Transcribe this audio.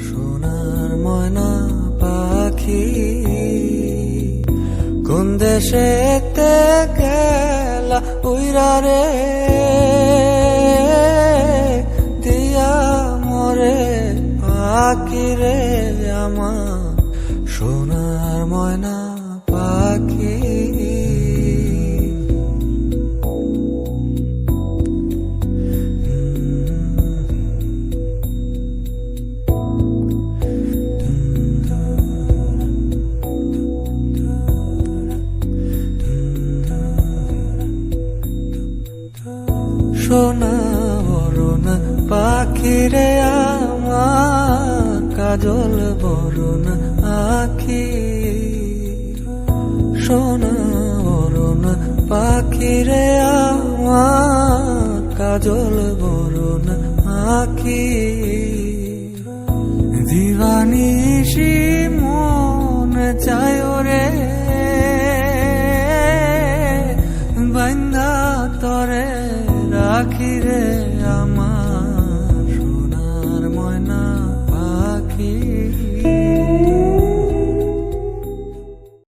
সোনার ময়না পাখি কোন দেশেতে গেলা উইরা রে দিয়া মরে পাখি রে আমার সোনার ময়না পাখি। সোনা বরণ পাখি রে আমার কাজল বরণ আখি। সোনা বরণ পাখি রে আমার কাজল বরণ আখি। দিবানিশি মন চায় রে বান্দা তরে রাখি রে আমার সোনার ময়না পাখি।